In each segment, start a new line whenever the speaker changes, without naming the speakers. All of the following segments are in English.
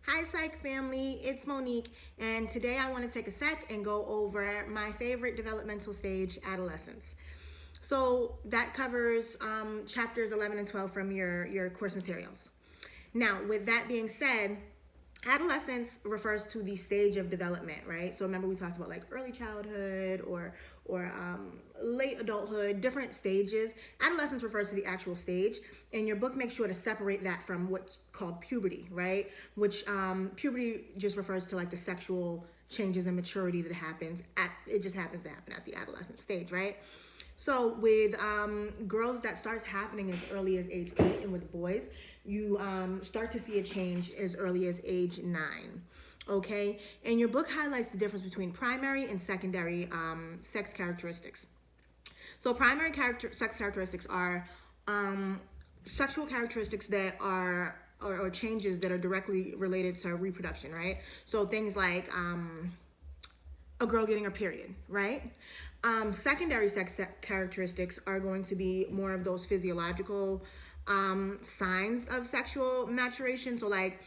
Hi, Psych family, it's Monique, and today I want to take a sec and go over my favorite developmental stage, adolescence. So that covers chapters 11 and 12 from your course materials. Now, with that being said, adolescence refers to the stage of development, right? So remember we talked about like early childhood or late adulthood, different stages. Adolescence refers to the actual stage, and your book makes sure to separate that from what's called puberty, right? Which puberty just refers to like the sexual changes and maturity that happens at it just happens to happen at the adolescent stage, right? So with girls, that starts happening as early as age 8, and with boys, you start to see a change as early as age 9. Okay, and your book highlights the difference between primary and secondary sex characteristics. So primary sex characteristics are sexual characteristics that are or changes that are directly related to reproduction, right? So things like a girl getting her period, right? Secondary sex characteristics are going to be more of those physiological signs of sexual maturation. So, like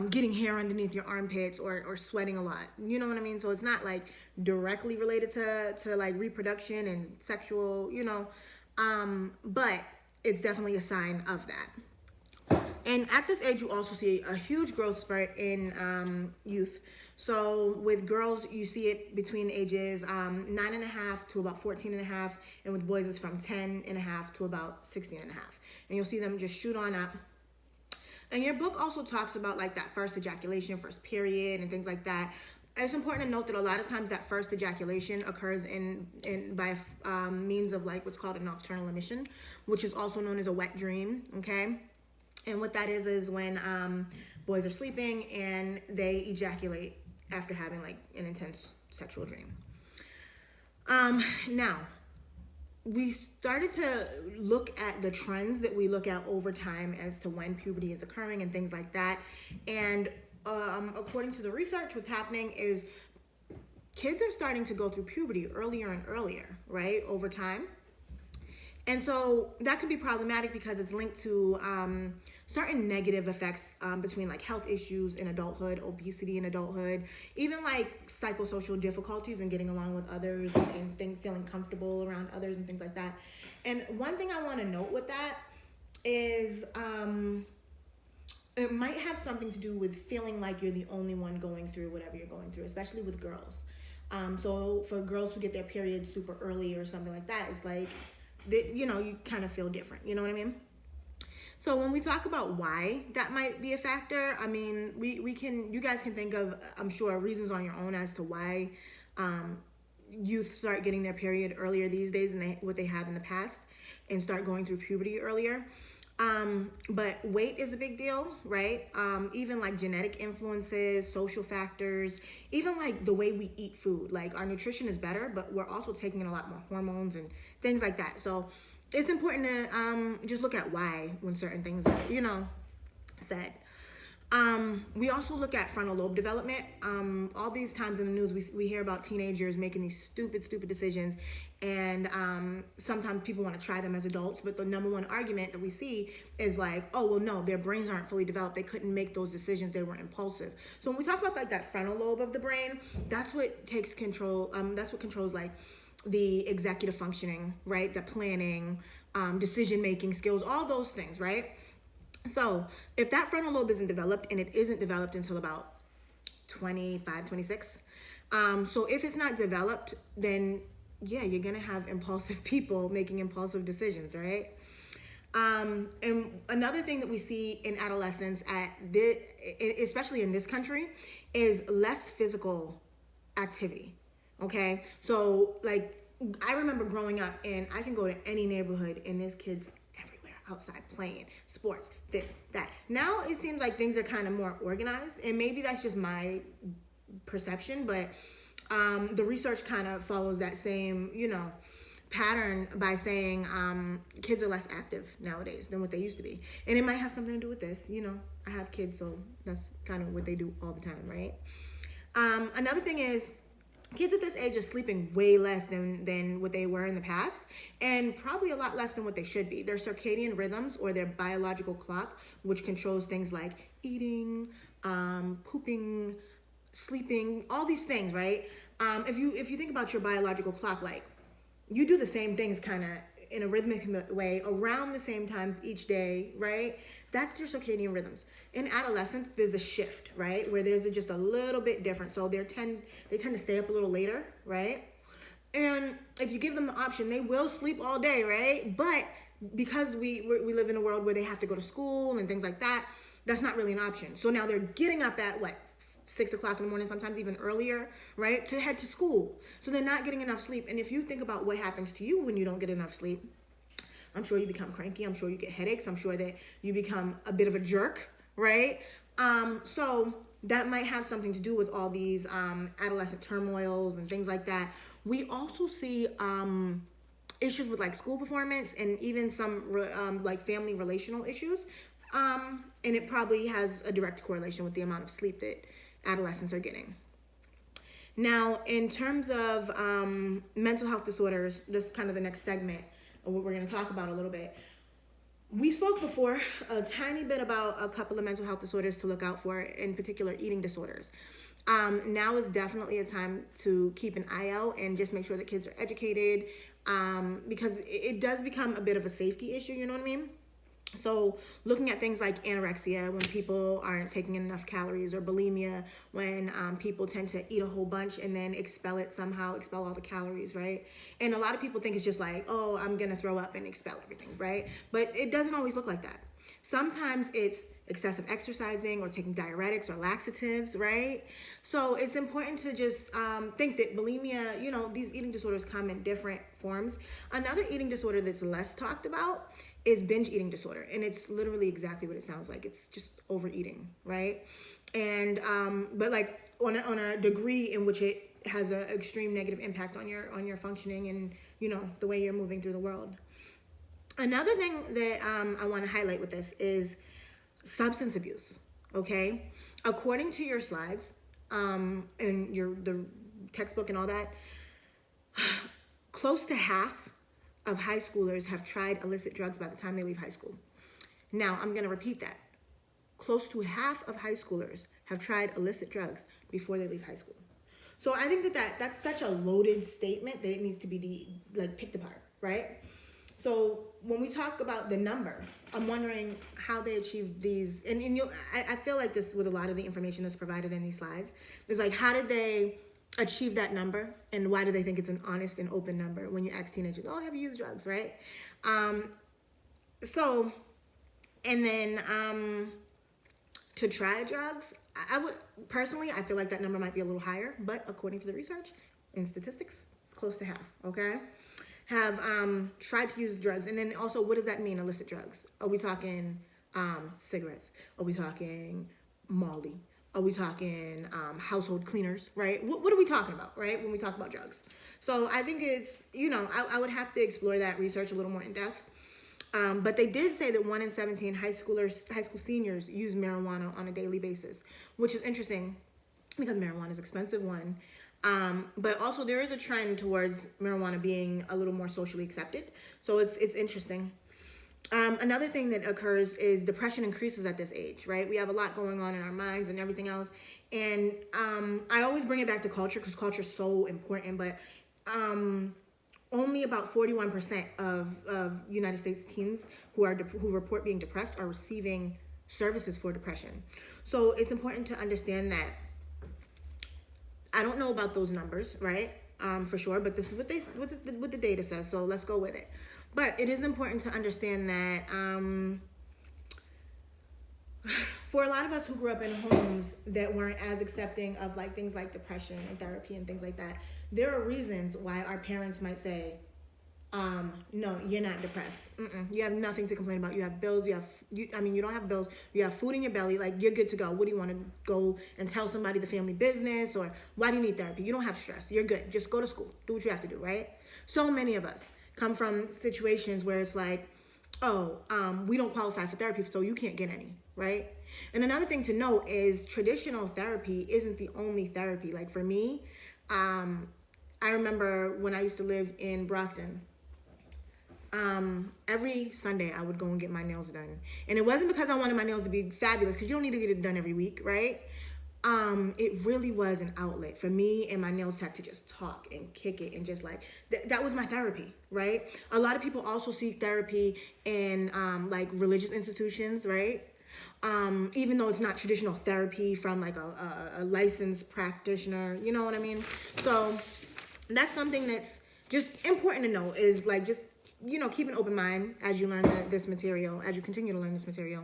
getting hair underneath your armpits or sweating a lot. You know what I mean? So, it's not like directly related to like reproduction and sexual, but it's definitely a sign of that. And at this age, you also see a huge growth spurt in youth. So with girls, you see it between ages 9.5 to about 14.5, and with boys, it's from 10.5 to about 16.5. And you'll see them just shoot on up. And your book also talks about like that first ejaculation, first period, and things like that. It's important to note that a lot of times that first ejaculation occurs in by means of like what's called a nocturnal emission, which is also known as a wet dream. Okay. And what that is when boys are sleeping and they ejaculate after having like an intense sexual dream. Now, we started to look at the trends that we look at over time as to when puberty is occurring and things like that. And according to the research, what's happening is kids are starting to go through puberty earlier and earlier, right, over time. And so that can be problematic because it's linked to certain negative effects between like health issues in adulthood, obesity in adulthood, even like psychosocial difficulties in getting along with others and feeling comfortable around others and things like that. And one thing I want to note with that is it might have something to do with feeling like you're the only one going through whatever you're going through, especially with girls. So for girls who get their period super early or something like that, it's like, you kind of feel different. You know what I mean? So when we talk about why that might be a factor, I mean, you guys can think of, I'm sure, reasons on your own as to why youth start getting their period earlier these days than what they have in the past and start going through puberty earlier. But weight is a big deal, right? Even like genetic influences, social factors, even like the way we eat food. Like our nutrition is better, but we're also taking in a lot more hormones and things like that. So it's important to just look at why when certain things are, said. We also look at frontal lobe development. All these times in the news, we hear about teenagers making these stupid decisions, and sometimes people want to try them as adults, but the number one argument that we see is like, oh, well, no, their brains aren't fully developed. They couldn't make those decisions. They were impulsive. So when we talk about like that frontal lobe of the brain, that's what takes control. That's what controls like the executive functioning, right? The planning, decision-making skills, all those things, right? So if that frontal lobe isn't developed, and it isn't developed until about 25, 26, so if it's not developed, then yeah, you're gonna have impulsive people making impulsive decisions, right? And another thing that we see in adolescence especially in this country, is less physical activity. Okay, so like I remember growing up, and I can go to any neighborhood, and there's kids everywhere outside playing sports, this, that. Now it seems like things are kind of more organized, and maybe that's just my perception, but the research kind of follows that same, pattern by saying kids are less active nowadays than what they used to be. And it might have something to do with this. I have kids, so that's kind of what they do all the time, right? Another thing is, kids at this age are sleeping way less than what they were in the past, and probably a lot less than what they should be. Their circadian rhythms, or their biological clock, which controls things like eating, pooping, sleeping, all these things, right? If you think about your biological clock, like you do the same things kind of in a rhythmic way around the same times each day, right? That's your circadian rhythms. In adolescence, there's a shift, right, where there's just a little bit different. So they tend to stay up a little later, right? And if you give them the option, they will sleep all day, right? But because we live in a world where they have to go to school and things like that, that's not really an option. So now they're getting up at what, 6 o'clock in the morning, sometimes even earlier, right, to head to school. So they're not getting enough sleep. And if you think about what happens to you when you don't get enough sleep, I'm sure you become cranky. I'm sure you get headaches. I'm sure that you become a bit of a jerk, right? So that might have something to do with all these adolescent turmoils and things like that. We also see issues with like school performance and even some like family relational issues. And it probably has a direct correlation with the amount of sleep that adolescents are getting. Now, in terms of mental health disorders, this is kind of the next segment of what we're going to talk about a little bit. We spoke before a tiny bit about a couple of mental health disorders to look out for, in particular eating disorders. Now is definitely a time to keep an eye out and just make sure that kids are educated, because it does become a bit of a safety issue, you know what I mean? So looking at things like anorexia, when people aren't taking in enough calories, or bulimia, when people tend to eat a whole bunch and then expel all the calories, right? And a lot of people think it's just like, oh, I'm going to throw up and expel everything, right? But it doesn't always look like that. Sometimes it's excessive exercising or taking diuretics or laxatives, right? So it's important to just think that bulimia, these eating disorders come in different forms. Another eating disorder that's less talked about is binge eating disorder. And it's literally exactly what it sounds like. It's just overeating, right? And, but like on a degree in which it has an extreme negative impact on your functioning and, the way you're moving through the world. Another thing that I want to highlight with this is substance abuse, okay? According to your slides and the textbook and all that, close to half of high schoolers have tried illicit drugs by the time they leave high school. Now, I'm going to repeat that. Close to half of high schoolers have tried illicit drugs before they leave high school. So I think that's such a loaded statement that it needs to be picked apart, right? So when we talk about the number, I'm wondering how they achieved these. And I feel like this with a lot of the information that's provided in these slides is like, how did they achieve that number, and why do they think it's an honest and open number when you ask teenagers, oh, have you used drugs, right? So, and then to try drugs, I would personally, I feel like that number might be a little higher, but according to the research and statistics, it's close to half, okay? Have tried to use drugs. And then also, what does that mean, illicit drugs? Are we talking cigarettes? Are we talking Molly? Are we talking household cleaners, right? What are we talking about, right, when we talk about drugs? So I think it's, I would have to explore that research a little more in depth. But they did say that 1 in 17 high school seniors use marijuana on a daily basis, which is interesting because marijuana is expensive, one. But also there is a trend towards marijuana being a little more socially accepted. So it's interesting. Another thing that occurs is depression increases at this age, right? We have a lot going on in our minds and everything else. And I always bring it back to culture because culture is so important. But only about 41% of United States teens who report being depressed are receiving services for depression. So it's important to understand that. I don't know about those numbers, right? For sure, but this is what the data says. So let's go with it. But it is important to understand that for a lot of us who grew up in homes that weren't as accepting of things like depression and therapy and things like that, there are reasons why our parents might say, no, you're not depressed. You have nothing to complain about. You have bills. You don't have bills. You have food in your belly. You're good to go. What do you want to go and tell somebody the family business, or why do you need therapy? You don't have stress. You're good. Just go to school. Do what you have to do, right? So many of us come from situations where it's like, we don't qualify for therapy, so you can't get any, right? And another thing to note is traditional therapy isn't the only therapy. For me, I remember when I used to live in Brockton, every Sunday I would go and get my nails done. And it wasn't because I wanted my nails to be fabulous, because you don't need to get it done every week, right? It really was an outlet for me and my nail tech to just talk and kick it, and just like that was my therapy, right? A lot of people also seek therapy in like religious institutions, right? Even though it's not traditional therapy from like a licensed practitioner, you know what I mean? So that's something that's just important to know, is like, just, you know, keep an open mind as you learn this material, as you continue to learn this material.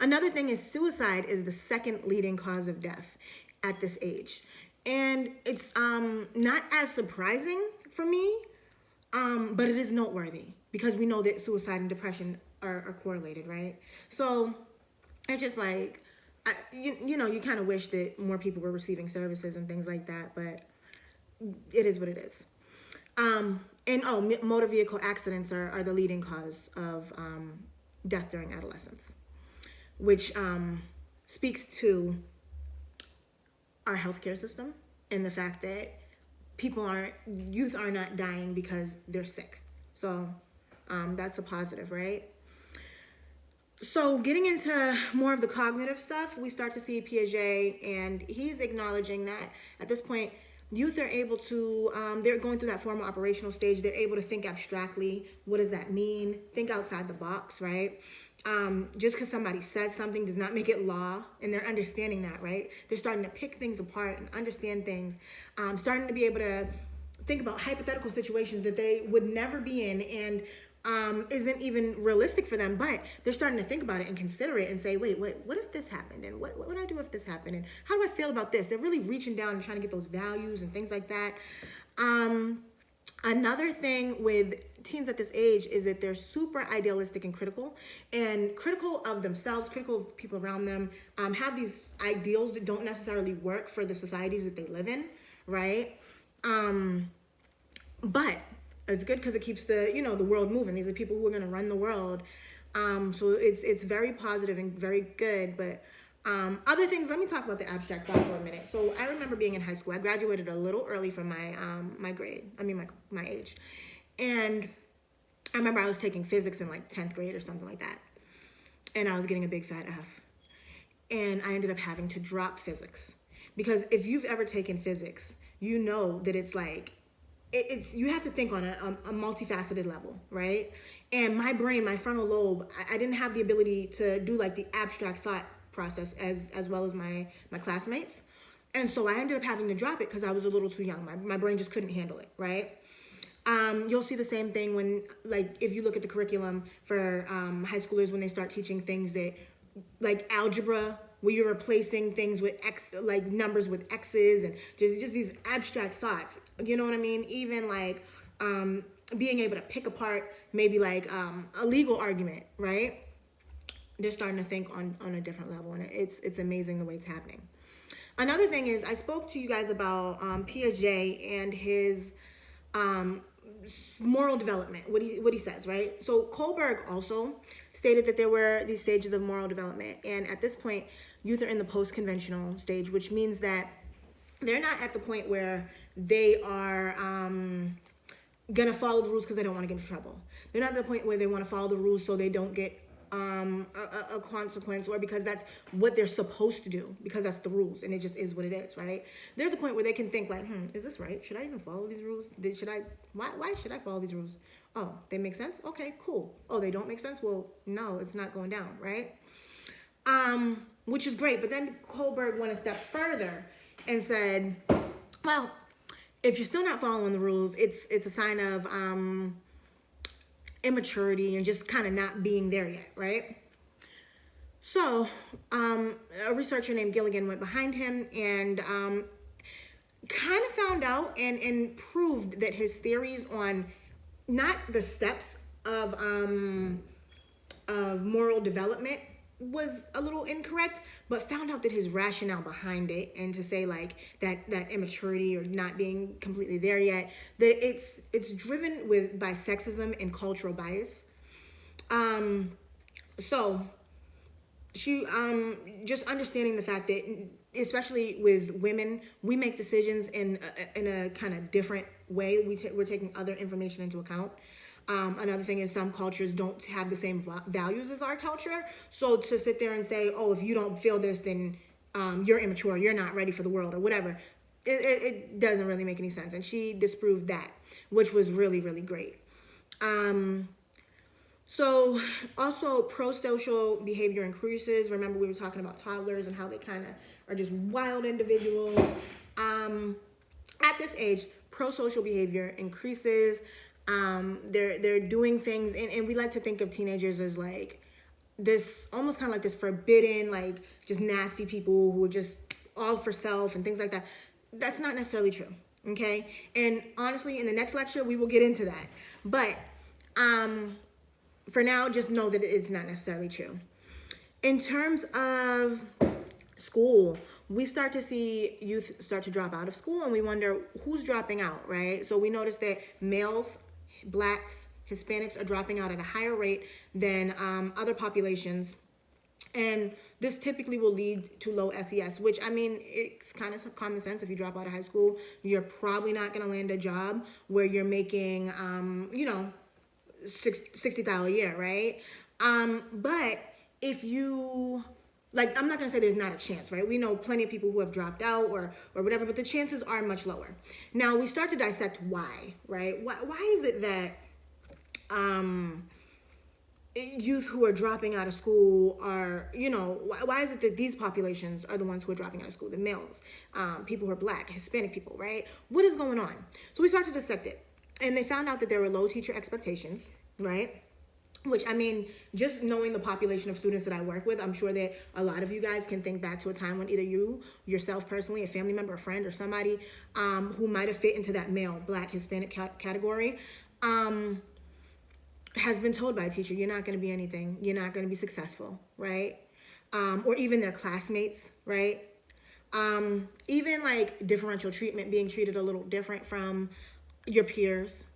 Another thing is suicide is the second leading cause of death at this age. And it's not as surprising for me, but it is noteworthy, because we know that suicide and depression are correlated, right? So it's just like, you know, you kind of wish that more people were receiving services and things like that, but it is what it is. And motor vehicle accidents are the leading cause of death during adolescence, which speaks to our healthcare system and the fact that youth are not dying because they're sick. So that's a positive, right? So getting into more of the cognitive stuff, we start to see Piaget, and he's acknowledging that at this point, youth are able to, they're going through that formal operational stage. They're able to think abstractly. What does that mean? Think outside the box, right? Just because somebody says something does not make it law, and they're understanding that, right? They're starting to pick things apart and understand things, starting to be able to think about hypothetical situations that they would never be in, and isn't even realistic for them, but they're starting to think about it and consider it and say, wait, what if this happened? And what would I do if this happened? And how do I feel about this? They're really reaching down and trying to get those values and things like that. Another thing with teens at this age is that they're super idealistic and critical of themselves, critical of people around them, have these ideals that don't necessarily work for the societies that they live in, right? But it's good because it keeps the world moving. These are people who are going to run the world. So it's very positive and very good. But other things, let me talk about the abstract thought for a minute. So I remember being in high school. I graduated a little early from my age. And I remember I was taking physics in like 10th grade or something like that. And I was getting a big fat F. And I ended up having to drop physics. Because if you've ever taken physics, you know that it's like, you have to think on a multifaceted level, right? And my brain, my frontal lobe, I didn't have the ability to do like the abstract thought process as well as my classmates. And so I ended up having to drop it because I was a little too young. My brain just couldn't handle it, right? You'll see the same thing when, like, if you look at the curriculum for high schoolers when they start teaching things that, like algebra, where you're replacing things with like numbers with X's, and just these abstract thoughts. You know what I mean? Even like being able to pick apart maybe like a legal argument, right? They're starting to think on a different level, and it's amazing the way it's happening. Another thing is, I spoke to you guys about Piaget and his moral development, what he says, right? So Kohlberg also stated that there were these stages of moral development, and at this point, youth are in the post-conventional stage, which means that they're not at the point where they are gonna follow the rules because they don't want to get into trouble. They're not at the point where they want to follow the rules so they don't get a consequence, or because that's what they're supposed to do, because that's the rules and it just is what it is, right? They're at the point where they can think like, is this right? Should I even follow these rules? Why should I follow these rules? Oh, they make sense? Okay, cool. Oh, they don't make sense? Well, no, it's not going down, right? Which is great. But then Kohlberg went a step further and said, well, if you're still not following the rules, it's a sign of immaturity and just kind of not being there yet, right? So a researcher named Gilligan went behind him and kind of found out and proved that his theories on not the steps of moral development was a little incorrect, but found out that his rationale behind it, and to say like that immaturity or not being completely there yet, that it's driven by sexism and cultural bias. So she just understanding the fact that, especially with women, we make decisions in a kind of different way. We're taking other information into account. Another thing is some cultures don't have the same values as our culture. So to sit there and say, oh, if you don't feel this, then you're immature, you're not ready for the world or whatever, it doesn't really make any sense. And she disproved that, which was really, really great. So also pro-social behavior increases. Remember we were talking about toddlers and how they kind of are just wild individuals. At this age, pro-social behavior increases. They're doing things, and we like to think of teenagers as like this, almost kind of like this forbidden, like just nasty people who are just all for self and things like that. That's not necessarily true, okay? And honestly, in the next lecture, we will get into that. But for now, just know that it's not necessarily true. In terms of school, we start to see youth start to drop out of school, and we wonder who's dropping out, right? So we notice that males, blacks, Hispanics are dropping out at a higher rate than other populations. And this typically will lead to low SES, which, I mean, it's kind of common sense. If you drop out of high school, you're probably not going to land a job where you're making, $60,000 a year, right? But if you, like, I'm not going to say there's not a chance, right? We know plenty of people who have dropped out or whatever, but the chances are much lower. Now, we start to dissect why, right? Why is it that youth who are dropping out of school are, why is it that these populations are the ones who are dropping out of school? The males, people who are black, Hispanic people, right? What is going on? So we start to dissect it. And they found out that there were low teacher expectations, right? Which, I mean, just knowing the population of students that I work with, I'm sure that a lot of you guys can think back to a time when either you, yourself personally, a family member, a friend, or somebody who might have fit into that male, black, Hispanic category, has been told by a teacher, you're not going to be anything, you're not going to be successful, right? Or even their classmates, right? Even like differential treatment, being treated a little different from your peers,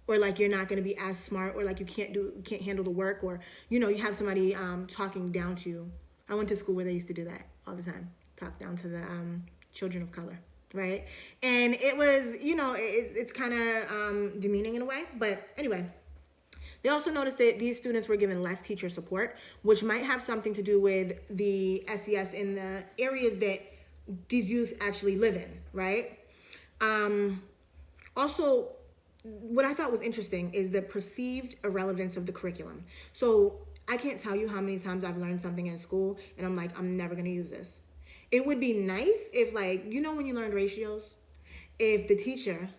or like you're not going to be as smart, or like you can't handle the work, or you have somebody talking down to you. I went to school where they used to do that all the time, talk down to the children of color, right? And it was, it's kind of demeaning in a way, but anyway. They also noticed that these students were given less teacher support, which might have something to do with the SES in the areas that these youth actually live in, right? Also, what I thought was interesting is the perceived irrelevance of the curriculum. So I can't tell you how many times I've learned something in school and I'm like, I'm never going to use this. It would be nice if, like, when you learned ratios, if the teacher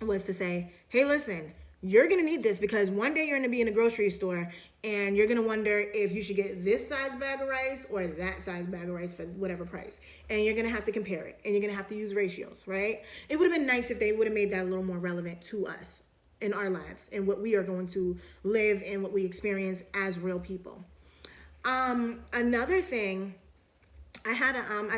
was to say, hey, listen, you're going to need this because one day you're going to be in a grocery store and you're going to wonder if you should get this size bag of rice or that size bag of rice for whatever price. And you're going to have to compare it and you're going to have to use ratios, right? It would have been nice if they would have made that a little more relevant to us in our lives and what we are going to live and what we experience as real people. Another thing, I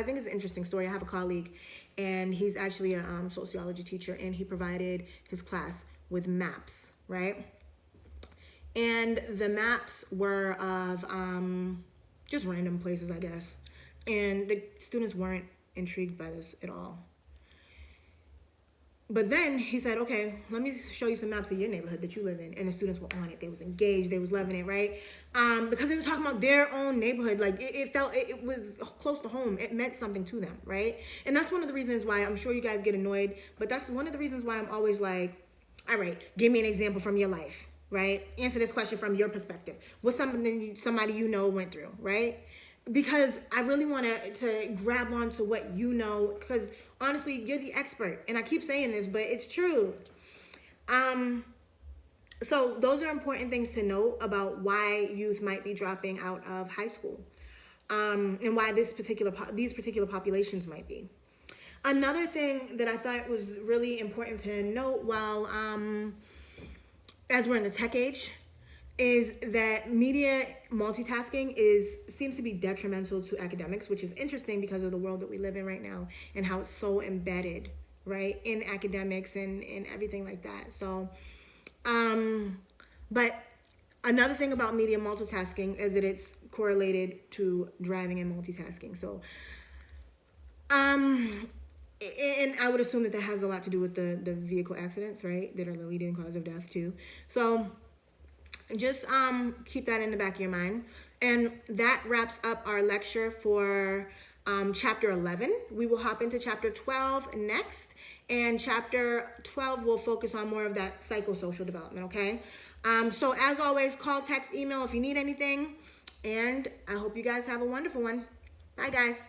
think it's an interesting story. I have a colleague and he's actually a sociology teacher, and he provided his class with maps, right? And the maps were of just random places, I guess. And the students weren't intrigued by this at all. But then he said, okay, let me show you some maps of your neighborhood that you live in. And the students were on it. They was engaged. They was loving it, right? Because they were talking about their own neighborhood. Like, it was close to home. It meant something to them, right? And that's one of the reasons why I'm sure you guys get annoyed. But that's one of the reasons why I'm always like, all right, give me an example from your life, right? Answer this question from your perspective. What's something somebody went through, right? Because I really want to grab onto what you know, because honestly, you're the expert. And I keep saying this, but it's true. So those are important things to know about why youth might be dropping out of high school, and why these particular populations might be. Another thing that I thought was really important to note while, as we're in the tech age, is that media multitasking seems to be detrimental to academics, which is interesting because of the world that we live in right now and how it's so embedded, right, in academics and everything like that. So, but another thing about media multitasking is that it's correlated to driving and multitasking. So, And I would assume that that has a lot to do with the vehicle accidents, right? That are the leading cause of death too. So just keep that in the back of your mind. And that wraps up our lecture for chapter 11. We will hop into chapter 12 next. And chapter 12 will focus on more of that psychosocial development, okay? So as always, call, text, email if you need anything. And I hope you guys have a wonderful one. Bye, guys.